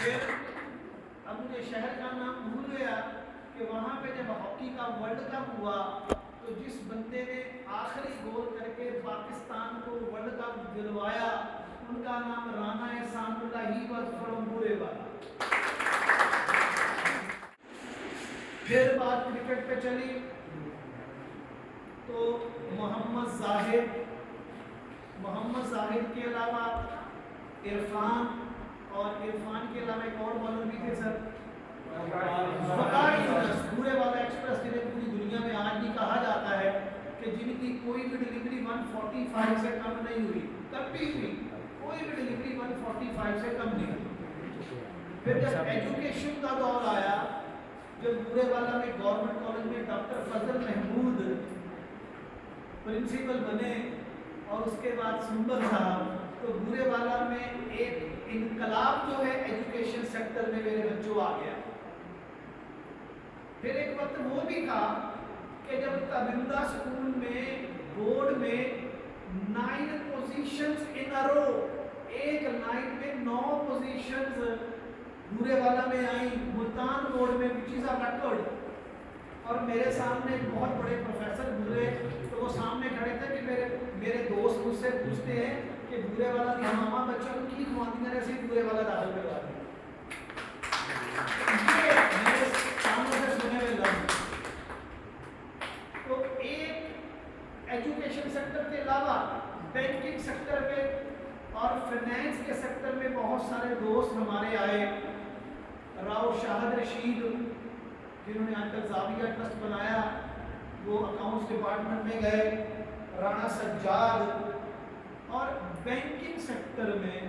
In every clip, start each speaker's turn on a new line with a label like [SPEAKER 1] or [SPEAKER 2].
[SPEAKER 1] پھر اب مجھے شہر کا نام بھول گیا کہ وہاں پہ جب ہاکی کا ورلڈ کپ ہوا تو جس بندے نے آخری گول کر کے پاکستان کو ورلڈ کپ دلوایا ان کا نام رانا احسان اللہ ہی واز فرام بورے والا۔ پھر بات کرکٹ پہ چلی تو محمد زاہد کے علاوہ عرفان، اور عرفان کے علاوہ ایک اور بالر بھی تھے سر، وقار یونس، بورے والا ایکسپریس، جنہیں پوری دنیا میں آج بھی کہا جاتا ہے کہ جن کی کوئی بھی ڈلیوری 145 سے کم نہیں ہوئی، تب بھی ہوئی، کوئی بھی ڈلیوری 145 سے کم نہیں ہوئی۔ پھر جب ایجوکیشن کا دور آیا، جب بورے والا میں گورنمنٹ کالج میں ڈاکٹر فضل محمود پرنسپل بنے اور اس کے بعد سنبل صاحب، تو بورے والا میں ایک انقلاب جو ہے ایجوکیشن سیکٹر میں میرے بچوں آ گیا۔ پھر ایک وقت وہ بھی تھا کہ جب تبندہ سکول میں بورڈ میں 9 پوزیشنز ان ا رو، ایک لائن میں 9 پوزیشنز بورے والا میں آئیں ملتان بورڈ میں، وچ از ا ریکارڈ، اور میرے سامنے بہت بڑے پروفیسر گزرے تو وہ سامنے کھڑے تھے کہ میرے دوست مجھ سے پوچھتے ہیں کہ بورے والا کی ماما بچوں کو کی خواتین ایسے بورے والا داخل کروا دیں، یہ میرے سامنے سے سنے ہوئے لفظ۔ تو ایک ایجوکیشن سیکٹر کے علاوہ بینکنگ سیکٹر میں اور فائنینس کے سیکٹر میں بہت سارے دوست ہمارے آئے، راؤ شاہد رشید جنہوں نے آج تک زاویہ ٹرسٹ بنایا، وہ اکاؤنٹس ڈپارٹمنٹ میں گئے، رانا سجاد، اور بینکنگ سیکٹر میں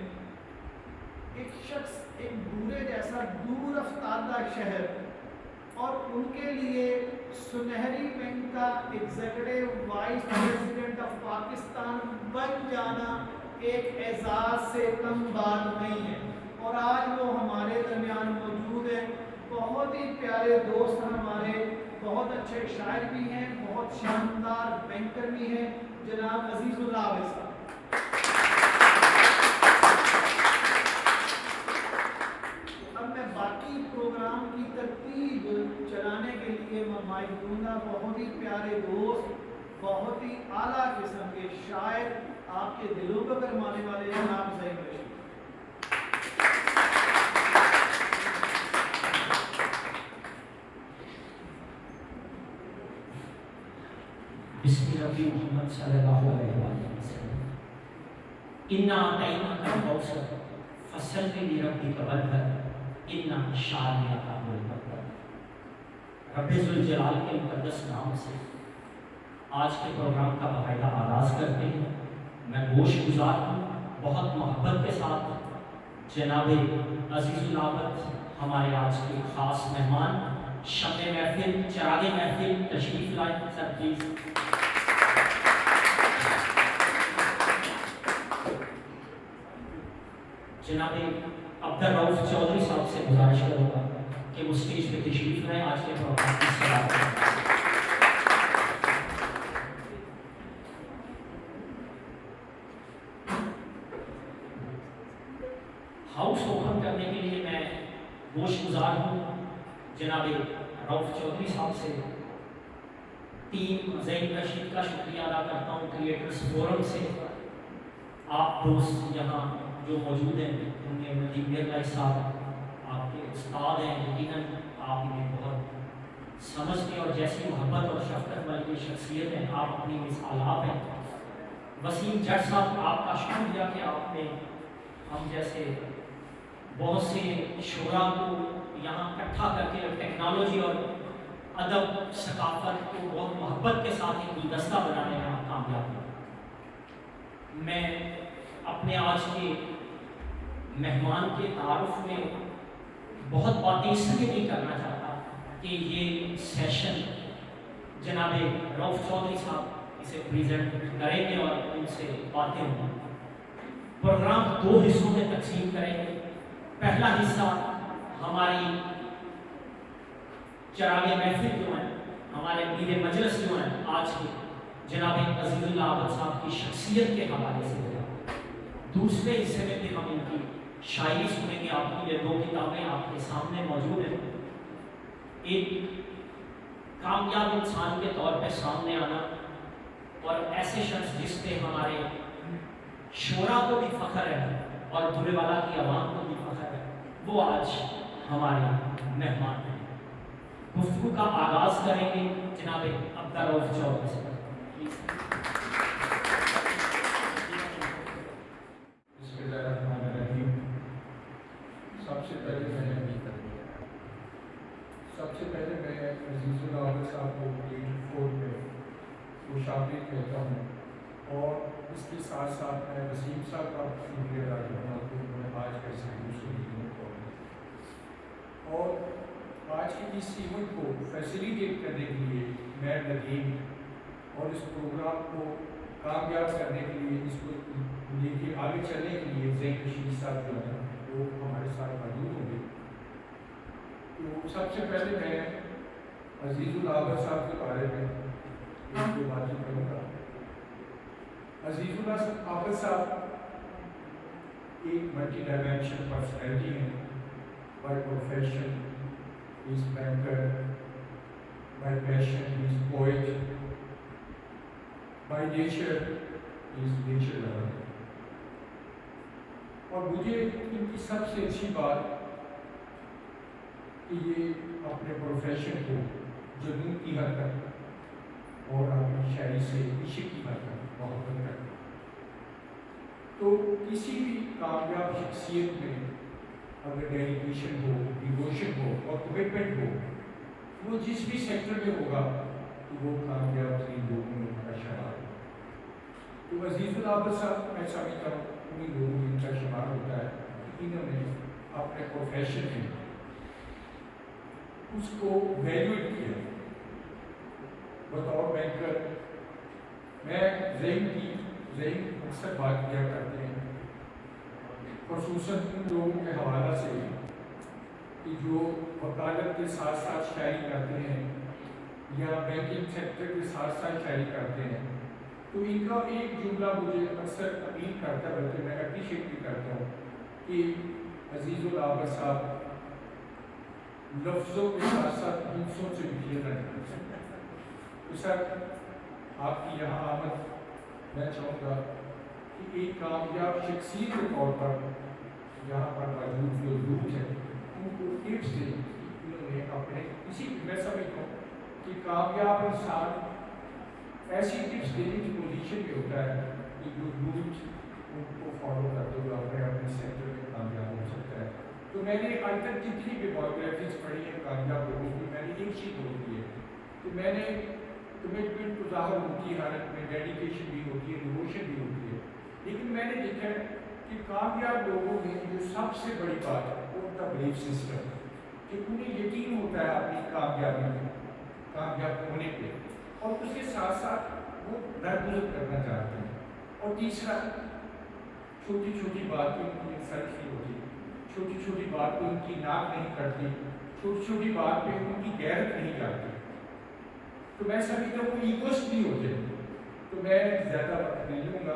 [SPEAKER 1] ایک شخص ایک بورے جیسا دور افتادہ شہر اور ان کے لیے سنہری بینک کا executive vice president of Pakistan بن جانا ایک اعزاز سے کم بات نہیں ہے، اور آج وہ ہمارے درمیان موجود ہیں۔ بہت ہی پیارے دوست ہمارے، بہت اچھے شاعر بھی ہیں، بہت شاندار بینکر بھی ہیں، جناب عزیز اللہ علیہ صاحب۔ اب میں باقی پروگرام کی ترتیب چلانے کے لیے مائک دوں گا۔ بہت ہی پیارے دوست، بہت ہی اعلیٰ قسم کے شاعر، آپ کے دلوں کو گرمانے والے جناب زین رشید۔
[SPEAKER 2] بسم ربی محمد صلی اللہ علیہ وسلم۔ انا اعطیناک الکوثر فصلی لربک وانحر ان شانئک هو الابتر۔ رب ذوالجلال کے مقدس نام سے آج کے پروگرام کا باقاعدہ آغاز کرتے ہیں۔ میں گوش گزار ہوں، بہت محبت کے ساتھ جناب عزیز العابد ہمارے آج کے خاص مہمان، شمع محفل، چراغ محفل تشریف لائیں سر پلیز۔ جناب عبدالرؤف چودھری صاحب سے گزارش کروں گا کہ وہ اسٹیج پہ تشریف لائیں آج کے پروگرام کی صدارت۔ ہاؤس اوپن کرنے کے لیے میں گوش گزار ہوں جناب رؤف چودھری صاحب سے، ٹیم زین رشید کا شکریہ ادا کرتا ہوں، کریٹرز فورم سے آپ دوست یہاں جو موجود ہیں، ان میں ندیم میرلائی صاحب آپ کے استاد ہیں، یقیناً آپ انہیں بہت سمجھتے اور جیسی محبت اور شفقت والی شخصیت ہیں، آپ اپنی مثالات ہیں۔ وسیم جٹ صاحب آپ کا شکریہ کہ آپ نے ہم جیسے بہت سے شعراء کو یہاں اکٹھا کر کے ٹیکنالوجی اور ادب ثقافت کو بہت محبت کے ساتھ ایک گلدستہ بنانے میں آپ کامیاب ہیں۔ میں اپنے آج کے مہمان کے تعارف میں بہت باتیں اس لیے نہیں کرنا چاہتا کہ یہ سیشن جناب رؤف چودھری صاحب اسے پریزنٹ کریں گے اور ان سے باتیں ہوں۔ پروگرام 2 حصوں میں تقسیم کریں گے۔ پہلا حصہ ہماری چراغ محفل جو ہیں، ہمارے میر مجلس جو ہیں آج کے جناب عزیز العابد صاحب کی شخصیت کے حوالے سے ہوگا۔ دوسرے حصے میں بھی ہم ان کی شاعری سنیں گے آپ کی. یہ 2 کتابیں آپ کے سامنے موجود ہیں. ایک کامیاب انسان کے طور پہ سامنے آنا اور ایسے شخص جس پہ ہمارے شعراء کو بھی فخر ہے اور برے والا کی عوام کو بھی فخر ہے, وہ آج ہمارے مہمان ہیں. گفتگو کا آغاز کریں گے جناب عبدالرؤف چودھری سے.
[SPEAKER 3] بسم اللہ الرحمن الرحیم. سب سے پہلے میں عزیز العابد صاحب کو 84 میں خوشامدید کہتا ہوں, اور اس کے ساتھ ساتھ میں وسیم صاحب کا شکریہ ادا کرتا ہوں کہ انہوں نے آج کا اس دوسرے اور آج کی اس ایونٹ کو فیسیلیٹیٹ کرنے کے لیے میں ندیم اور اس پروگرام کو کامیاب کرنے کے لیے, اس کو لے کے آگے چلنے کے لیے زین رشید صاحب جو ہیں وہ ہمارے ساتھ موجود ہوں گے. تو سب سے پہلے میں عزیز العابد صاحب کے بارے میں ایک دو باتیں کروں گا. عزیز العابد صاحب ایک ملٹی ڈائمینشنل پرسنالٹی ہیں. By profession he is banker, by passion he is poet, by nature he is nature lover. اور مجھے ان کی سب سے اچھی بات کہ یہ اپنے پروفیشن کو جنون کی حد تک اور اپنی شاعری سے عشق کی حد تک محبت کرتے. تو کسی بھی کامیاب شخصیت میں اگر ڈیڈیکیشن ہو, ڈیووشن ہو اور کمٹمنٹ ہو, وہ جس بھی سیکٹر میں ہوگا تو وہ کامیاب ترین لوگوں میں ان کا شمار ہے. تو عزیز العابد صاحب میں سمجھتا ہوں انہیں لوگوں میں ان کا شمار ہوتا ہے کہ انہوں نے اپنے پروفیشن میں اس کو ویلیوٹ کیا. بطور بینکر میں ذہن اکثر بات کیا کرتے ہیں, خصوصاً ان لوگوں کے حوالہ سے کہ جو وکالت کے ساتھ ساتھ شاعری کرتے ہیں یا بینکنگ سیکٹر کے ساتھ ساتھ شاعری کرتے ہیں. تو ان کا ایک جملہ مجھے اکثر اپیل کرتا ہے, بلکہ میں اپریشیٹ بھی کرتا ہوں کہ عزیز العابد صاحب لفظوں کے ساتھ ساتھ ہنسوں سے بھی کھیل رہے ہیں. تو سر آپ کی یہاں آمد میں چاہوں گا کہ ایک کامیاب شخصیت کے طور پر یہاں پر موجود جو لوگ ہیں ان کو ٹپس دیں کہ انہوں نے اپنے کسی میں سمجھتا ہوں کہ کامیاب انسان ایسی ٹپس دینے کی پوزیشن میں ہوتا ہے کہ جو روٹ ان کو فالو کرتے ہوئے اپنے سیکٹر میں کامیاب ہو سکتا ہے. تو میں نے آج تک جتنی بھی بایوگرافیز پڑھی ہیں کامیاب لوگوں کی, میں نے ایک چیز ہوتی ہے کہ میں نے کمٹمنٹ تو ظاہر ہوتی ہے حالت میں, ڈیڈیکیشن بھی ہوتی ہے, ڈیووشن بھی ہوتی ہے, لیکن میں نے دیکھا ہے کہ کامیاب لوگوں میں جو سب سے بڑی بات ہے وہ ان کا بلیف سسٹم ہے کہ انہیں یقین ہوتا ہے اپنی کامیابی میں, کامیاب ہونے پہ, اور اس کے ساتھ ساتھ وہ درگزر کرنا چاہتے ہیں. اور تیسرا, چھوٹی چھوٹی بات پہ ان کی انسلٹ نہیں ہوتی, چھوٹی چھوٹی بات پہ ان کی ناک نہیں کرتی, چھوٹی چھوٹی بات پہ ان کی غیرت نہیں جاتی. تو میں سمجھتا ہوں وہ ایگوسٹ نہیں ہوتے. تو میں زیادہ وقت نہیں لوں گا,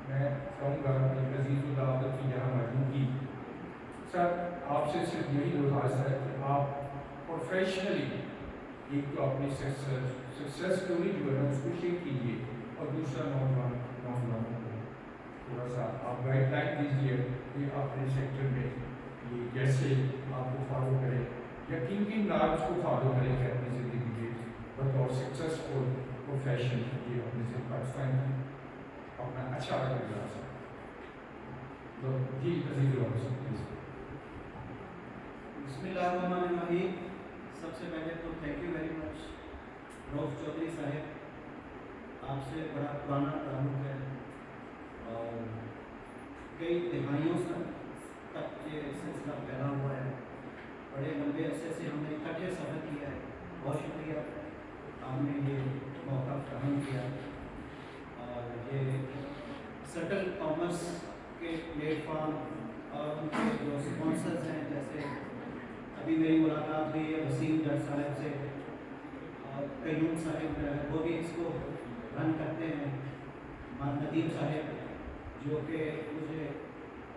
[SPEAKER 3] میں کہوں گا کہ عزیز العابد کی یہاں موجودگی سر آپ سے صرف یہی درخواست ہے کہ آپ پروفیشنلی ایک تو اپنی سکسیس اسٹوری جو ہے نا اس کو شیئر کیجیے, اور دوسرا نوجوانوں کو تھوڑا سا آپ گائیڈ لائن دیجیے کہ اپنے سیکٹر میں یہ کیسے آپ کو فالو کرے یا کن کن نارمس کو فالو کرے کہ اپنی زندگی میں بطور سکسیسفل پروفیشن یہ اپنے سے پاکستان اپنا اچھا کر جا سکے. تو جی عزیز العابد
[SPEAKER 4] بسم اللہ الرحمن الرحیم. سب سے پہلے تو تھینک یو ویری مچ رؤف چودھری صاحب, آپ سے بڑا پرانا تعلق ہے اور کئی دہائیوں سے تک یہ سلسلہ پھیلا ہوا ہے. بڑے لمبے عرصے سے ہم نے اکٹھے سفر کیا ہے. بہت شکریہ آپ نے یہ موقع فراہم کیا, اور یہ سٹل کامرس کے پلیٹ فارم اور ان کے جو اسپانسرز ہیں, جیسے ابھی میری ملاقات ہوئی ہے وسیم جٹ صاحب سے, اور قیوم صاحب جو ہے وہ بھی اس کو رن کرتے ہیں, ندیم صاحب جو کہ مجھے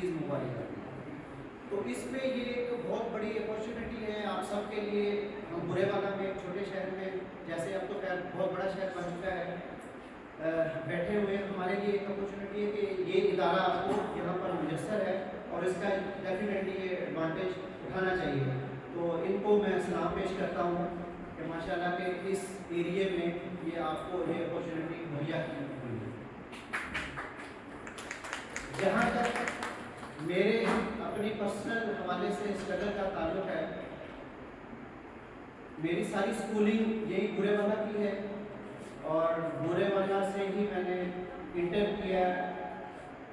[SPEAKER 4] چیز منگوائی جاتی ہے. تو اس میں یہ ایک بہت بڑی اپارچونیٹی ہے آپ سب کے لیے. ہم برے والا میں ایک چھوٹے شہر میں, جیسے اب تو خیر بہت بڑا شہر بن چکا ہے, بیٹھے ہوئے ہیں, ہمارے لیے ایک اپارچونیٹی ہے کہ یہ ادارہ آپ کو یہاں پر میسر ہے اور اس کا ڈیفینیٹلی یہ ایڈوانٹیج اٹھانا چاہیے. تو ان کو میں سلام پیش کرتا ہوں کہ ماشاء اللہ کہ اس ایریے میں یہ آپ کو یہ اپارچونیٹی مہیا کی ہوئی ہے. جہاں تک میرے اپنی پرسنل حوالے سے اسٹرگل کا تعلق ہے, میری ساری اسکولنگ یہی برے والا کی ہے اور برے والا سے ہی میں نے انٹر کیا.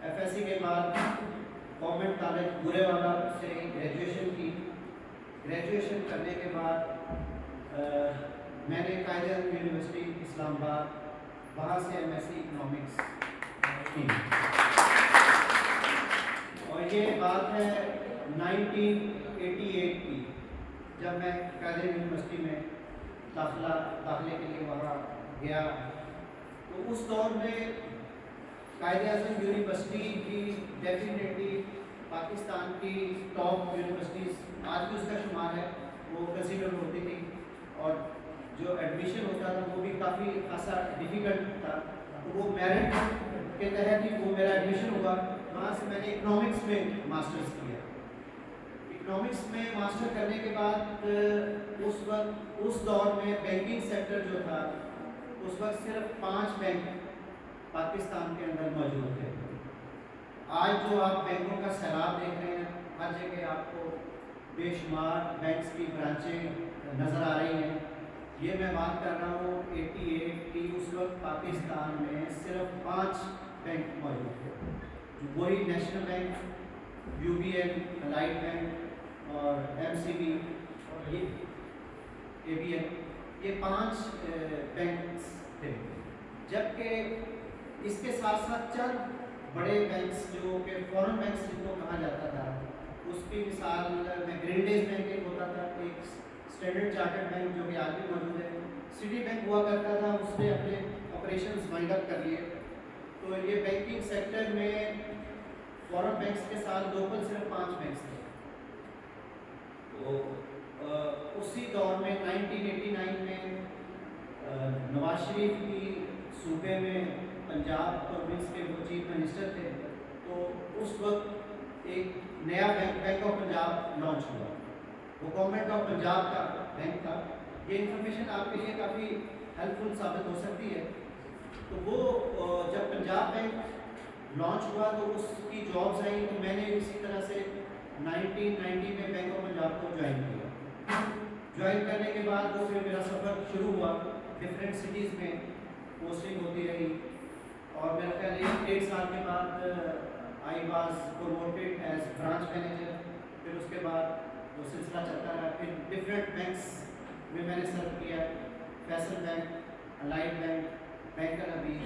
[SPEAKER 4] ایف ایس سی کے بعد گورنمنٹ کالج برے والا سے گریجویشن کی. گریجویشن کرنے کے بعد میں نے قائد اعظم یونیورسٹی اسلام آباد, وہاں سے ایم ایس سی اکنامکس کی. اور یہ بات ہے 1988 کی, جب میں قائد اعظم یونیورسٹی میں داخلے کے لیے وہاں گیا. تو اس دور میں قائد اعظم یونیورسٹی کی ڈیفینیٹلی پاکستان کی ٹاپ یونیورسٹیز آج بھی اس کا شمار ہے, وہ کنسیڈر ہوتی تھی. اور جو ایڈمیشن ہوتا تھا وہ بھی کافی خاصا ڈیفیکلٹ تھا. تو وہ میرٹ کے تحت ہی وہ میرا ایڈمیشن ہوا. وہاں سے میں نے اکنامکس میں ماسٹرز کیا. اکنامکس میں ماسٹر کرنے کے بعد اس دور میں بینکنگ سیکٹر جو تھا, اس وقت صرف 5 بینک پاکستان کے اندر موجود تھے. آج جو آپ بینکوں کا سیلاب دیکھ رہے ہیں, ہر جگہ آپ کو بے شمار بینکس کی برانچیں نظر آ رہی ہیں. یہ میں بات کر رہا ہوں 88 کی. اس وقت پاکستان میں صرف 5 بینک موجود تھے, وہی national bank, U B N, allied bank اور M C B, A B N. یہ 5 بینکس تھے. جبکہ اس کے ساتھ ساتھ چند بڑے بینکس جو کہ فورن بینکس جن کو کہا جاتا تھا, اس کی مثال میں گرینڈیز بینک ایک ہوتا تھا, ایک اسٹینڈرڈ چارٹرڈ بینک جو کہ آج بھی موجود ہے, سٹی بینک ہوا کرتا تھا, اس نے اپنے آپریشنز وائنڈ اپ کر لیے. تو یہ بینکنگ سیکٹر میں فورن بینکس کے ساتھ لوکل صرف 5 بینکس تھے. تو اسی دور میں 1989 میں نواز شریف کی صوبے میں پنجاب پروونس کے وہ چیف منسٹر تھے. تو اس وقت ایک نیا بینک آف پنجاب لانچ ہوا, وہ گورنمنٹ آف پنجاب کا بینک تھا. یہ انفارمیشن آپ کے لیے کافی ہیلپ فل ثابت ہو سکتی ہے. تو وہ جب پنجاب بینک لانچ ہوا تو اس کی جابس آئیں, تو میں نے اسی طرح سے 1990 میں بینک آف پنجاب کو جوائن کیا. جوائن کرنے کے بعد وہ پھر میرا سفر شروع ہوا, ڈفرینٹ سٹیز میں پوسٹنگ ہوتی رہی. اور میرا خیال 1 سال کے بعد I was promoted as branch manager. پھر اس کے بعد وہ سلسلہ چلتا رہا. پھر ڈفرینٹ بینکس میں نے سرو کیا, Faisal bank, allied bank, bank الحبیب,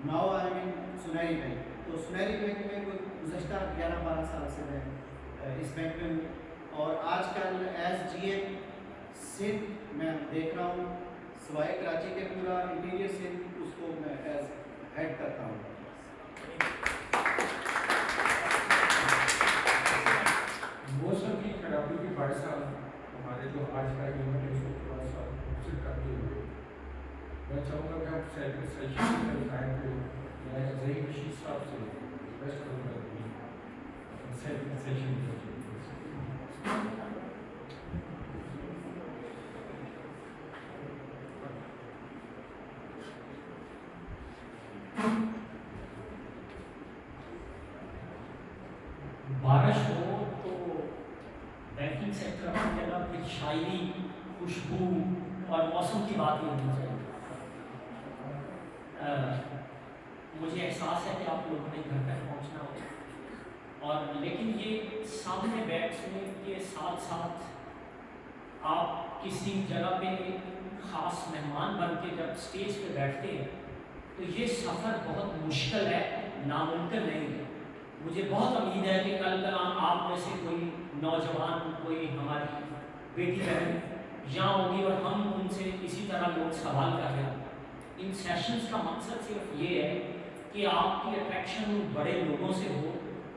[SPEAKER 4] ناؤ آئی مین سنہری بینک. تو سنہری بینک میں کوئی گزشتہ 11-12 سال سے میں اس بینک میں ہوں. اور آج کل ایز جی ایم سندھ میں دیکھ رہا ہوں, سوائے کراچی کے پورا انٹیریئر سندھ اس کو میں ایز ہیڈ کرتا ہوں.
[SPEAKER 3] وہ سب کی خرابی کے بھائی صاحب ہمارے جو آج کا ایونٹ ہے اس کو تھوڑا سا مقصد کرتے ہوئے میں چاہوں گا کہ آپ سیکنڈ سیشن کے ٹائم پہ میں ظہیر رشید صاحب سے ریکویسٹ کروں گا کہ سیکنڈ سیشن
[SPEAKER 2] بارش ہو تو بینکنگ سیکٹر اپنی جگہ پہ شاعری, خوشبو اور موسم کی بات ہی ہونی چاہیے. مجھے احساس ہے کہ آپ لوگوں نے گھر تک پہنچنا ہو, اور لیکن یہ سامنے بیٹھنے کے ساتھ ساتھ آپ کسی جگہ پہ خاص مہمان بن کے جب اسٹیج پہ بیٹھتے ہیں تو یہ سفر بہت مشکل ہے, ناممکن نہیں ہے. مجھے بہت امید ہے کہ کل کلام آپ میں سے کوئی نوجوان, کوئی ہماری بیٹی بہن یہاں ہوگی اور ہم ان سے اسی طرح لوگ سوال کر رہے ہیں. ان سیشنز کا مقصد صرف یہ ہے کہ آپ کی اٹریکشن بڑے لوگوں سے ہو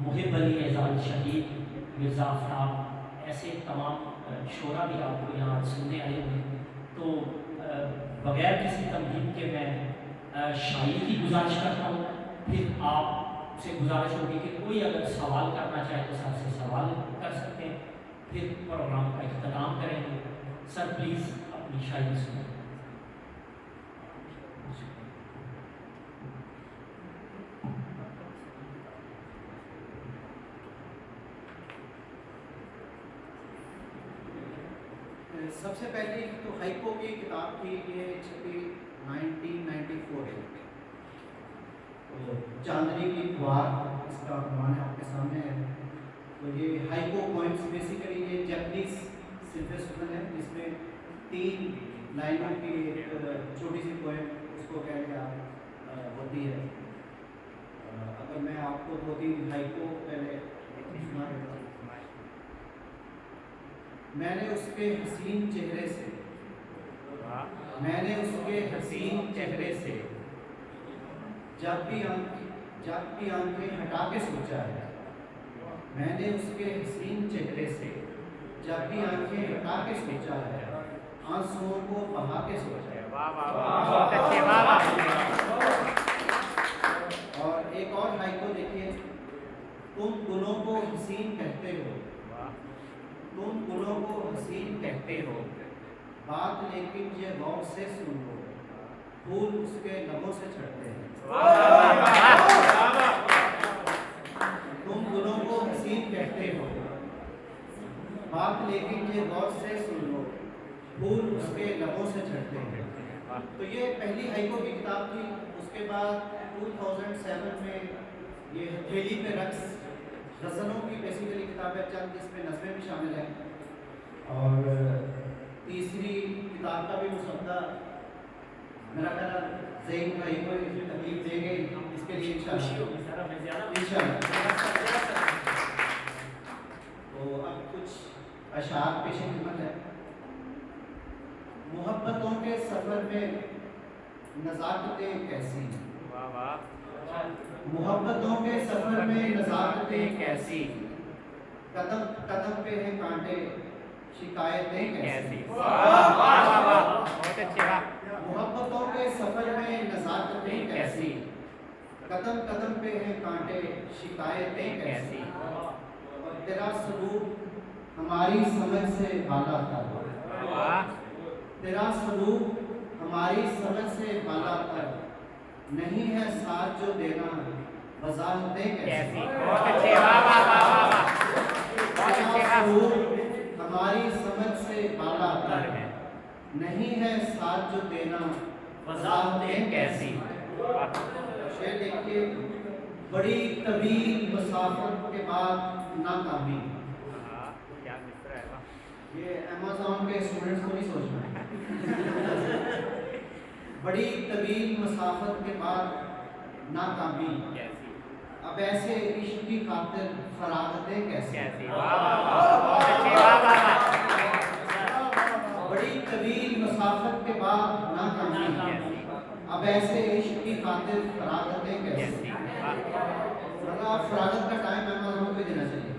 [SPEAKER 2] محب علی اعزاز شہید مرزا آفتاب، ایسے تمام شعرا بھی آپ کو یہاں سننے آئے ہوئے ہیں۔ تو بغیر کسی تمہید کے میں شاعری کی گزارش کرتا ہوں، پھر آپ سے گزارش ہوگی کہ کوئی اگر سوال کرنا چاہے تو سر سے سوال کر سکتے ہیں، پھر پروگرام کا اختتام کریں گے۔ سر پلیز اپنی شاعری سنیں۔
[SPEAKER 4] سب سے پہلی تو ہائپو کی کتاب تھی، یہ چھپی 1994 ہے، چاندنی کی کھوار، اس کا عنوان آپ کے سامنے ہے۔ تو یہ ہائپو پوائنٹس بیسیکلی یہ جیپنیز سمفسٹیکل ہے، جس میں 3 لائنوں کی ایک چھوٹی سی پوائم اس کو کہہ لیا ہوتی ہے۔ اگر میں آپ کو 2-3 ہائپو پہلے سنا دیتا ہوں۔ میں نے اس کے حسین چہرے سے، میں نے اس کے حسین چہرے سے جب بھی آنکھیں ہٹا کے سوچا ہے، میں نے اس کے حسین چہرے سے جب بھی آنکھیں ہٹا کے سوچا ہے، آنسوؤں کو بہا کے سوچا ہے۔ اور ایک اور ہائپو دیکھیے، تم گلوں کو حسین کہتے ہو، تم گلوں کو حسین کہتے ہو، بات لیکن یہ غور سے سن لو، پھول اس کے لبوں سے چڑھتے ہیں۔ تم گلوں کو حسین کہتے ہو، بات لیکن یہ غور سے سن لو، پھول اس کے لبوں سے چڑھتے ہیں۔ تو یہ پہلی ہائپو کی کتاب تھی۔ اس کے بعد 2007 میں یہ ہتھیلی پہ رقص، غزلوں کی بیسیکلی کتاب ہے، چند اس میں نظمیں بھی شامل ہیں۔ اور تیسری کتاب کا بھی مسودہ میرا خیال زین بھائی کو تکلیف دیں گے، اس کے لیے انشاءاللہ۔ تو اب کچھ اشعار پیش خدمت ہے۔ محبتوں کے سفر میں نزاکتیں کیسی، محبتوں کے سفر میں نزاکتیں کیسی، قدم قدم پہ ہیں کانٹے، شکایتیں کیسی۔ محبتوں کے سفر میں نزاکتیں کیسی، قدم قدم پہ ہیں کانٹے، شکایتیں کیسی، اور تیرا سلوک ہماری سمجھ سے بالا تر، تیرا سلوک ہماری سمجھ سے بالا تر، نہیں ہے ساتھ جو دینا وضاحتیں کیسی۔ ہماری سمجھ سے بالا تر ہے، نہیں ہے ساتھ جو دینا وضاحتیں کیسی۔ شعر دیکھیے، بڑی طویل مسافت کے بعد ناکامی، یہ ایمیزون کے اسٹوڈنٹس کو نہیں سوچنا ہے۔ بڑی طویل مسافت کے بعد ناکامی، اب ایسے عشق کی خاطر فراغتیں کیسی۔ بڑی طویل مسافت کے بعد ناکامی، اب ایسے عشق کی خاطر فراغتیں کیسی۔ ورنہ فراغت کا ٹائم ایمیزون کو دینا چاہیے۔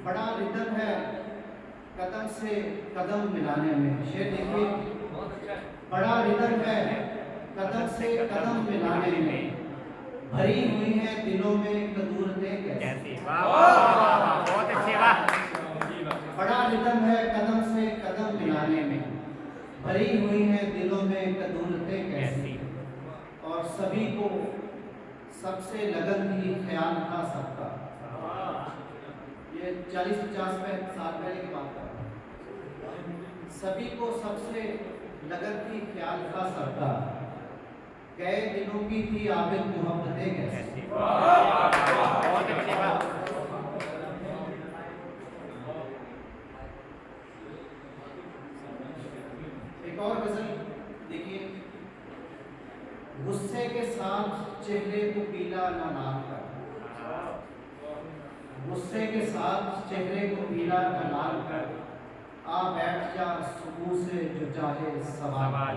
[SPEAKER 4] بڑا ردم ہے قدم سے قدم ملانے میں، شعر دیکھیے، بڑا ردم ہے قدم سے قدم ملانے میں، بھری ہوئی ہیں دلوں میں قدورتیں کیسی۔ بڑا ردم ہے قدم سے قدم ملانے میں، بھری ہوئی ہیں دلوں میں قدورتیں کیسی، اور سبھی کو سب سے لگن ہی خیال تھا سب کا۔ یہ 40-50 سال پہلے کی بات کر رہا ہوں۔ سبھی کو سب سے لگن تھی خیال تھا سب کا، کئے دنوں کی تھی عابد محبتیں کیسی۔ ایک اور غزل دیکھیے، غصے کے ساتھ چہرے کو پیلا نہ لال کر، غصے کے ساتھ چہرے کو پیلا نہ لال کر، آ بیٹھ جا سکون سے جو چاہے سوال۔